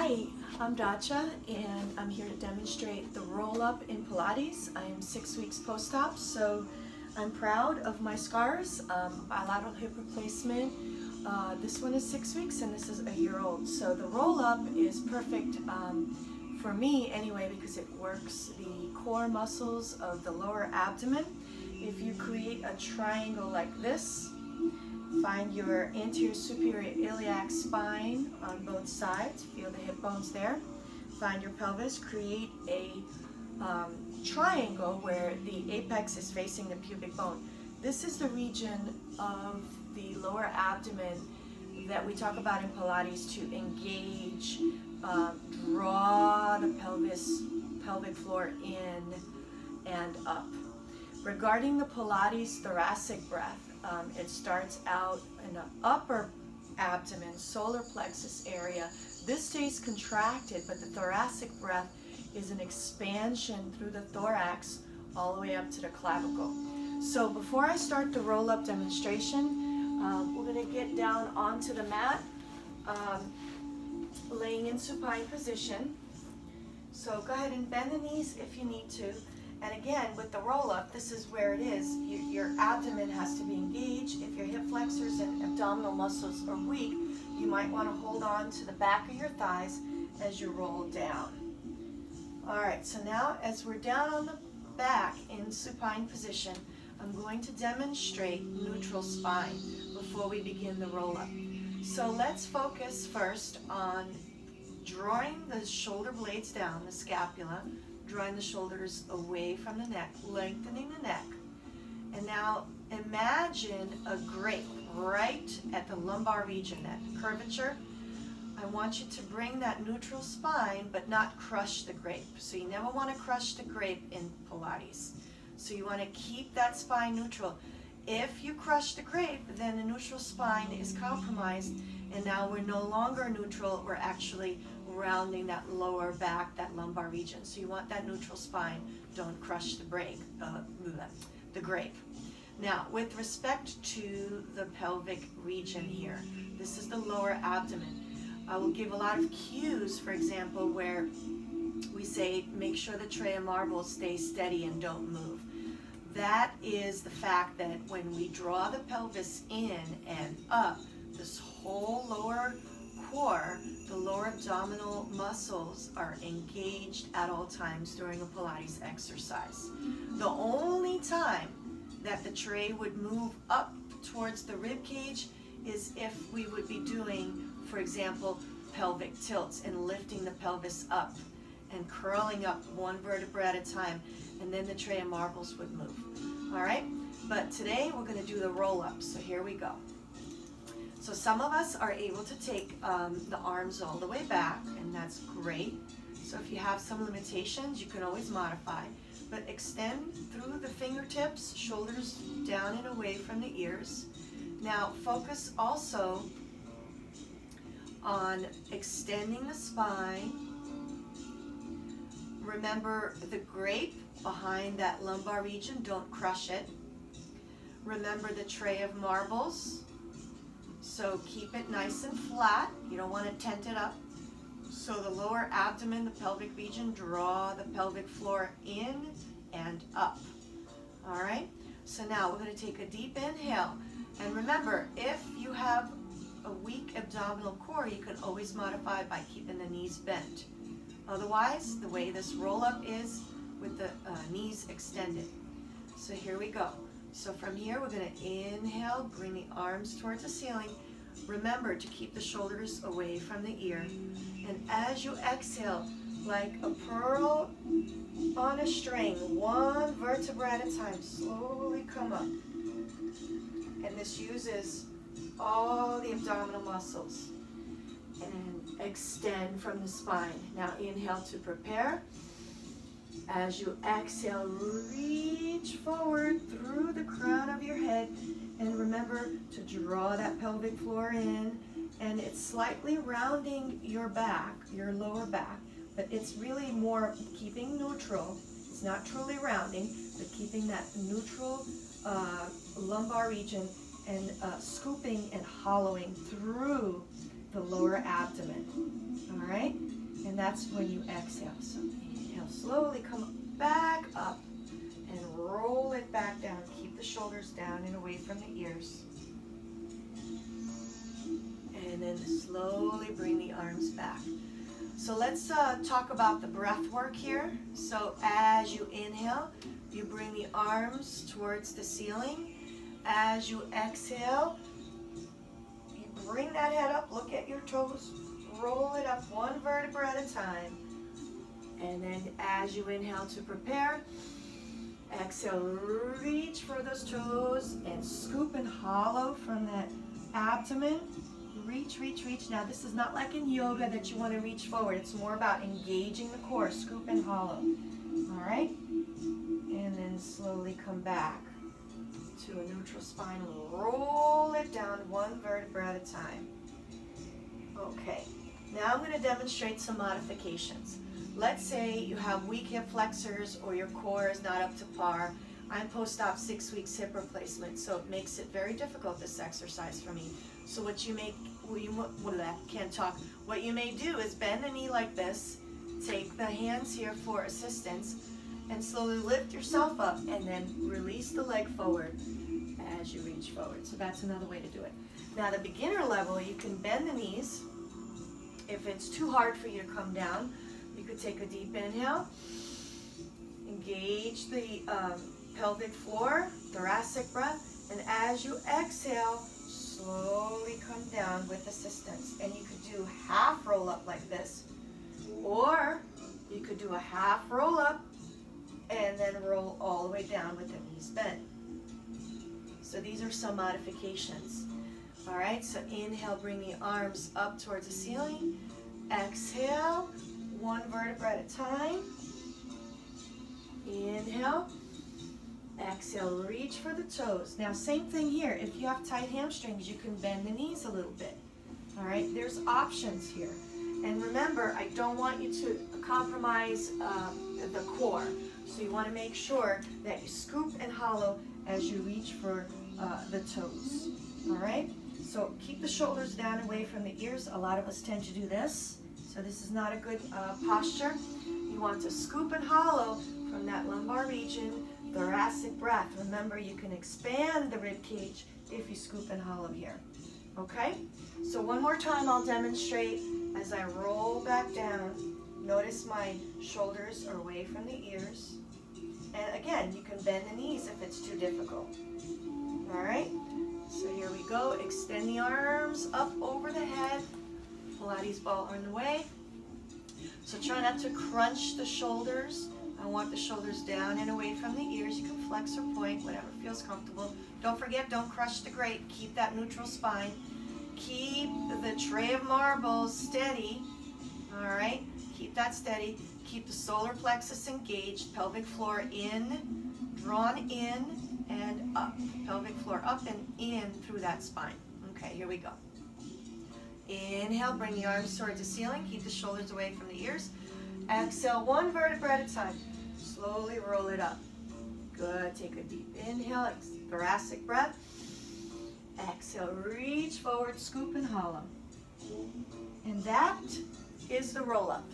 Hi, I'm Dacha and I'm here to demonstrate the roll-up in Pilates. I am 6 weeks post-op, so I'm proud of my scars. Bilateral hip replacement. This one is 6 weeks and this is a year old. So the roll-up is perfect for me anyway because it works the core muscles of the lower abdomen. If you create a triangle like this, find your anterior superior iliac spine on both sides. Feel the hip bones there. Find your pelvis. Create a triangle where the apex is facing the pubic bone. This is the region of the lower abdomen that we talk about in Pilates to engage, draw the pelvic floor in and up. Regarding the Pilates thoracic breath, it starts out in the upper abdomen, solar plexus area. This stays contracted, but the thoracic breath is an expansion through the thorax all the way up to the clavicle. So before I start the roll-up demonstration, we're going to get down onto the mat, laying in supine position. So go ahead and bend the knees if you need to. And again, with the roll-up, this is where it is. Your abdomen has to be engaged. If your hip flexors and abdominal muscles are weak, you might want to hold on to the back of your thighs as you roll down. All right, so now as we're down on the back in supine position, I'm going to demonstrate neutral spine before we begin the roll-up. So let's focus first on drawing the shoulder blades down, the scapula, drawing the shoulders away from the neck, lengthening the neck. And now imagine a grape right at the lumbar region, that curvature. I want you to bring that neutral spine, but not crush the grape. So you never want to crush the grape in Pilates. So you want to keep that spine neutral. If you crush the grape, then the neutral spine is compromised, and now we're no longer neutral, we're actually rounding that lower back, that lumbar region. So you want that neutral spine, don't crush the grape. Now, with respect to the pelvic region here, this is the lower abdomen. I will give a lot of cues, for example, where we say, make sure the tray of marbles stays steady and don't move. That is the fact that when we draw the pelvis in and up, this whole lower core, the lower abdominal muscles are engaged at all times during a Pilates exercise. The only time that the tray would move up towards the rib cage is if we would be doing, for example, pelvic tilts and lifting the pelvis up and curling up one vertebra at a time, and then the tray of marbles would move. All right, but today we're going to do the roll-up, so here we go. So some of us are able to take the arms all the way back, and that's great. So if you have some limitations, you can always modify, but extend through the fingertips, shoulders down and away from the ears. Now focus also on extending the spine. Remember the grape behind that lumbar region, don't crush it. Remember the tray of marbles. So keep it nice and flat. You don't want to tent it up. So the lower abdomen, the pelvic region, draw the pelvic floor in and up. All right? So now we're going to take a deep inhale. And remember, if you have a weak abdominal core, you can always modify by keeping the knees bent. Otherwise, the way this roll-up is with the knees extended. So here we go. So from here, we're going to inhale, bring the arms towards the ceiling. Remember to keep the shoulders away from the ear. And as you exhale, like a pearl on a string, one vertebra at a time, slowly come up. And this uses all the abdominal muscles. And extend from the spine. Now inhale to prepare. As you exhale, reach forward through the crown of your head, and remember to draw that pelvic floor in, and it's slightly rounding your back, your lower back, but it's really more keeping neutral. It's not truly rounding, but keeping that neutral lumbar region and scooping and hollowing through the lower abdomen. All right? and that's when you exhale. So inhale, slowly come back up and roll it back down. Keep the shoulders down and away from the ears. And then slowly bring the arms back. So let's talk about the breath work here. So as you inhale, you bring the arms towards the ceiling. As you exhale, you bring that head up, look at your toes, roll it up one vertebra at a time. And then as you inhale to prepare, exhale, reach for those toes and scoop and hollow from that abdomen. Reach, reach, reach. Now this is not like in yoga that you want to reach forward. It's more about engaging the core, scoop and hollow. All right? And then slowly come back to a neutral spine. Roll it down one vertebra at a time. Okay. Now I'm going to demonstrate some modifications. Let's say you have weak hip flexors or your core is not up to par. I'm post-op 6 weeks hip replacement, so it makes it very difficult, this exercise for me. So what you may, What you may do is bend the knee like this, take the hands here for assistance, and slowly lift yourself up, and then release the leg forward as you reach forward. So that's another way to do it. Now the beginner level, you can bend the knees. If it's too hard for you to come down, you could take a deep inhale, engage the pelvic floor, thoracic breath, and as you exhale, slowly come down with assistance. And you could do half roll up like this, or you could do a half roll up and then roll all the way down with the knees bent. So these are some modifications. All right, so inhale, bring the arms up towards the ceiling. Exhale, one vertebra at a time. Inhale. Exhale, reach for the toes. Now, same thing here. If you have tight hamstrings, you can bend the knees a little bit. All right, there's options here. And remember, I don't want you to compromise the core. So you want to make sure that you scoop and hollow as you reach for the toes. All right, so keep the shoulders down away from the ears. A lot of us tend to do this. So this is not a good posture. You want to scoop and hollow from that lumbar region. Thoracic breath. Remember, you can expand the rib cage if you scoop and hollow here. Okay? So one more time I'll demonstrate as I roll back down. Notice my shoulders are away from the ears. And again, you can bend the knees if it's too difficult. All right? So here we go. Extend the arms up over the head. Pilates ball on the way. So try not to crunch the shoulders. I want the shoulders down and away from the ears. You can flex or point, whatever feels comfortable. Don't forget, don't crush the grate. Keep that neutral spine. Keep the tray of marbles steady. All right, keep that steady. Keep the solar plexus engaged, pelvic floor in, drawn in and up. Pelvic floor up and in through that spine. Okay, here we go. Inhale, bring the arms towards the ceiling. Keep the shoulders away from the ears. Exhale, one vertebra at a time. Slowly roll it up. Good. Take a deep inhale, thoracic breath. Exhale, reach forward, scoop and hollow. And that is the roll up.